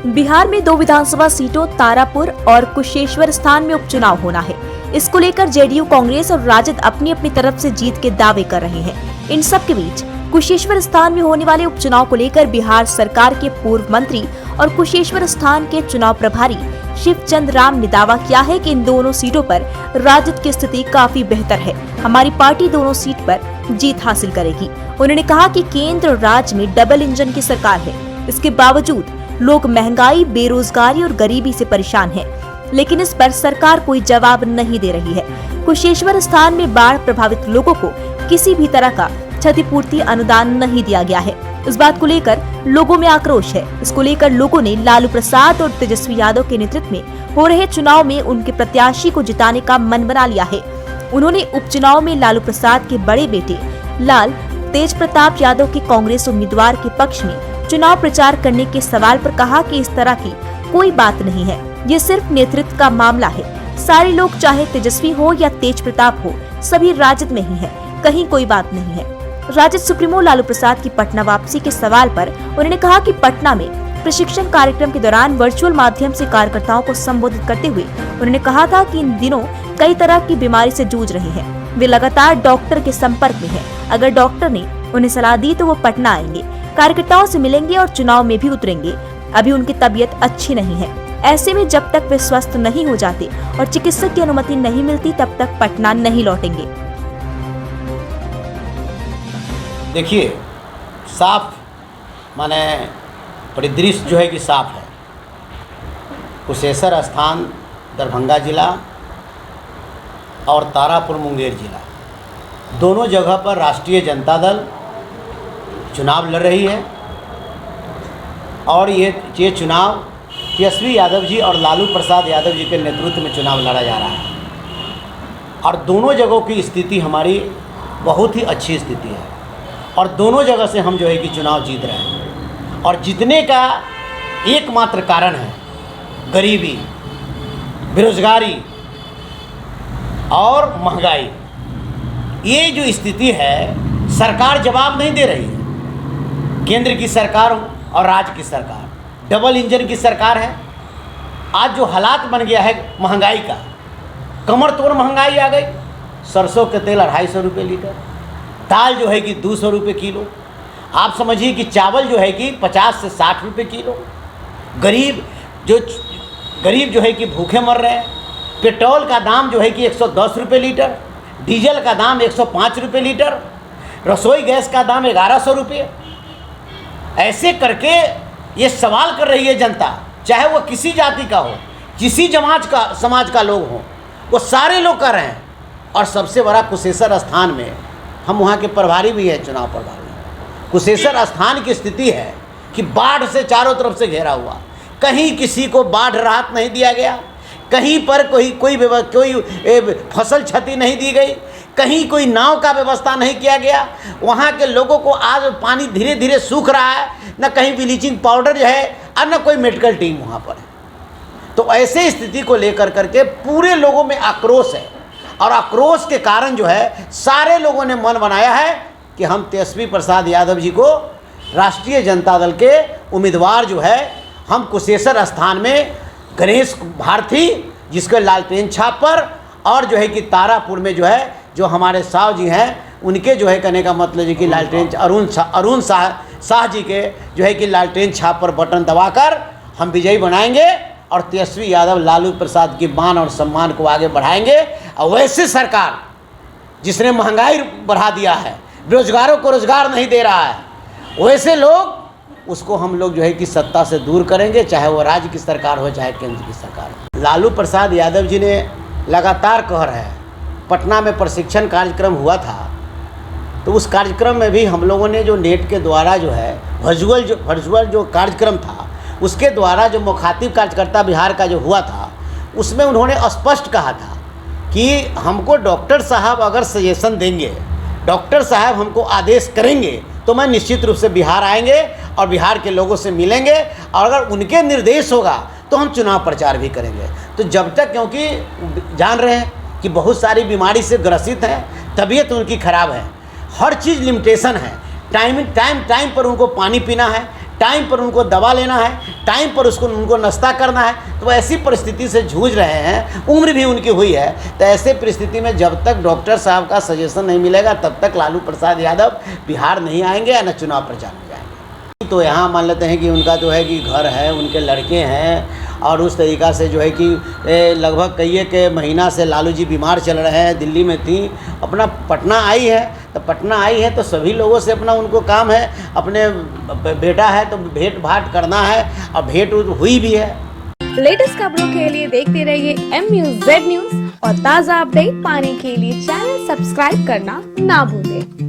बिहार में 2 विधानसभा सीटों तारापुर और कुशेश्वर स्थान में उपचुनाव होना है। इसको लेकर जेडीयू, कांग्रेस और राजद अपनी अपनी तरफ से जीत के दावे कर रहे हैं। इन सब के बीच कुशेश्वर स्थान में होने वाले उपचुनाव को लेकर बिहार सरकार के पूर्व मंत्री और कुशेश्वर स्थान के चुनाव प्रभारी शिवचंद राम ने दावा किया है कि इन दोनों सीटों पर राजद की स्थिति काफी बेहतर है। हमारी पार्टी दोनों सीट पर जीत हासिल करेगी। उन्होंने कहा कि केंद्र और राज्य में डबल इंजन की सरकार है। इसके बावजूद लोग महंगाई, बेरोजगारी और गरीबी से परेशान हैं, लेकिन इस पर सरकार कोई जवाब नहीं दे रही है। कुशेश्वर स्थान में बाढ़ प्रभावित लोगों को किसी भी तरह का क्षतिपूर्ति अनुदान नहीं दिया गया है। इस बात को लेकर लोगों में आक्रोश है। इसको लेकर लोगों ने लालू प्रसाद और तेजस्वी यादव के नेतृत्व में हो रहे चुनाव में उनके प्रत्याशी को जिताने का मन बना लिया है। उन्होंने उपचुनाव में लालू प्रसाद के बड़े बेटे लाल तेज प्रताप यादव के कांग्रेस उम्मीदवार के पक्ष में चुनाव प्रचार करने के सवाल पर कहा कि इस तरह की कोई बात नहीं है, ये सिर्फ नेतृत्व का मामला है। सारे लोग चाहे तेजस्वी हो या तेज प्रताप हो, सभी राजद में ही है, कहीं कोई बात नहीं है। राजद सुप्रीमो लालू प्रसाद की पटना वापसी के सवाल पर उन्होंने कहा कि पटना में प्रशिक्षण कार्यक्रम के दौरान वर्चुअल माध्यम से कार्यकर्ताओं को संबोधित करते हुए उन्होंने कहा था कि इन दिनों कई तरह की बीमारी से जूझ रहे हैं। वे लगातार डॉक्टर के संपर्क में हैं। अगर डॉक्टर ने उन्हें सलाह दी तो वो पटना आएंगे, कार्यकर्ताओं से मिलेंगे और चुनाव में भी उतरेंगे। अभी उनकी तबीयत अच्छी नहीं है। ऐसे में जब तक वे स्वस्थ नहीं हो जाते और चिकित्सक की अनुमति नहीं मिलती, तब तक पटना नहीं लौटेंगे। देखिए, साफ माने परिदृश्य जो है कि साफ है। कुशेश्वर स्थान दरभंगा जिला और तारापुर मुंगेर जिला, दोनों जगह पर राष्ट्रीय जनता दल चुनाव लड़ रही है और ये चुनाव तेजस्वी यादव जी और लालू प्रसाद यादव जी के नेतृत्व में चुनाव लड़ा जा रहा है। और दोनों जगहों की स्थिति हमारी बहुत ही अच्छी स्थिति है और दोनों जगह से हम जो है कि चुनाव जीत रहे हैं। और जीतने का एकमात्र कारण है गरीबी, बेरोजगारी और महंगाई। ये जो स्थिति है, सरकार जवाब नहीं दे रही है। केंद्र की सरकार और राज्य की सरकार डबल इंजन की सरकार है। आज जो हालात बन गया है महंगाई का, कमर तोड़ महंगाई आ गई। सरसों के तेल 250 रुपये लीटर, दाल जो है कि 200 रुपये किलो। आप समझिए कि चावल जो है कि 50 से 60 रुपये किलो। गरीब जो है कि भूखे मर रहे हैं। पेट्रोल का दाम जो है कि 110 रुपये लीटर, डीजल का दाम 105 रुपये लीटर, रसोई गैस का दाम 1100 रुपये। ऐसे करके ये सवाल कर रही है जनता, चाहे वो किसी जाति का हो, किसी समाज का लोग हो, वो सारे लोग कर रहे हैं। और सबसे बड़ा कुशेश्वर स्थान में हम वहाँ के प्रभारी भी हैं, चुनाव प्रभारी। कुशेश्वर स्थान की स्थिति है कि बाढ़ से चारों तरफ से घेरा हुआ। कहीं किसी को बाढ़ राहत नहीं दिया गया, कहीं पर कोई फसल क्षति नहीं दी गई, कहीं कोई नाव का व्यवस्था नहीं किया गया। वहाँ के लोगों को आज पानी धीरे धीरे सूख रहा है, न कहीं ब्लीचिंग पाउडर जो है और न कोई मेडिकल टीम वहाँ पर है। तो ऐसे स्थिति को लेकर करके पूरे लोगों में आक्रोश है और आक्रोश के कारण जो है सारे लोगों ने मन बनाया है कि हम तेजस्वी प्रसाद यादव जी को राष्ट्रीय जनता दल के उम्मीदवार जो है, हम कुशेश्वर स्थान में गणेश भारती जिसके लालटेन छाप पर, और जो है कि तारापुर में जो है जो हमारे साहु जी हैं उनके जो है कहने का मतलब है कि लालटेन अरुण शाह जी के जो है कि लालटेन छाप पर बटन दबाकर हम विजयी बनाएंगे और तेजस्वी यादव लालू प्रसाद की मान और सम्मान को आगे बढ़ाएंगे। और वैसे सरकार जिसने महंगाई बढ़ा दिया है, बेरोजगारों को रोजगार नहीं दे रहा है, वैसे लोग उसको हम लोग जो है कि सत्ता से दूर करेंगे, चाहे वो राज्य की सरकार हो चाहे केंद्र की सरकार हो। लालू प्रसाद यादव जी ने लगातार कह रहे हैं, पटना में प्रशिक्षण कार्यक्रम हुआ था तो उस कार्यक्रम में भी हम लोगों ने जो नेट के द्वारा जो है वर्चुअल जो कार्यक्रम था, उसके द्वारा जो मुखातिब कार्यकर्ता बिहार का जो हुआ था, उसमें उन्होंने स्पष्ट कहा था कि हमको डॉक्टर साहब अगर सजेशन देंगे, डॉक्टर साहब हमको आदेश करेंगे तो मैं निश्चित रूप से बिहार आएंगे और बिहार के लोगों से मिलेंगे और अगर उनके निर्देश होगा तो हम चुनाव प्रचार भी करेंगे। तो जब तक, क्योंकि जान रहे हैं कि बहुत सारी बीमारी से ग्रसित हैं, तबीयत उनकी ख़राब है, हर चीज़ लिमिटेशन है। टाइम पर उनको पानी पीना है, टाइम पर उनको दवा लेना है, टाइम पर उनको नाश्ता करना है, तो ऐसी परिस्थिति से जूझ रहे हैं, उम्र भी उनकी हुई है। तो ऐसे परिस्थिति में जब तक डॉक्टर साहब का सजेशन नहीं मिलेगा तब तक लालू प्रसाद यादव बिहार नहीं आएंगे या न चुनाव प्रचार में जाएंगे। तो यहाँ मान लेते हैं कि उनका जो है कि घर है, उनके लड़के हैं, और उस तरीक़ा से जो है कि लगभग कहिए कि महीना से लालू जी बीमार चल रहे हैं, दिल्ली में थी, अपना पटना आई है। तो पटना आई है तो सभी लोगों से अपना उनको काम है, अपने बेटा है तो भेंट भाट करना है, और भेंट हुई भी है। लेटेस्ट खबरों के लिए देखते रहिए MUZ न्यूज और ताज़ा अपडेट पाने के लिए चैनल सब्सक्राइब करना ना भूलें।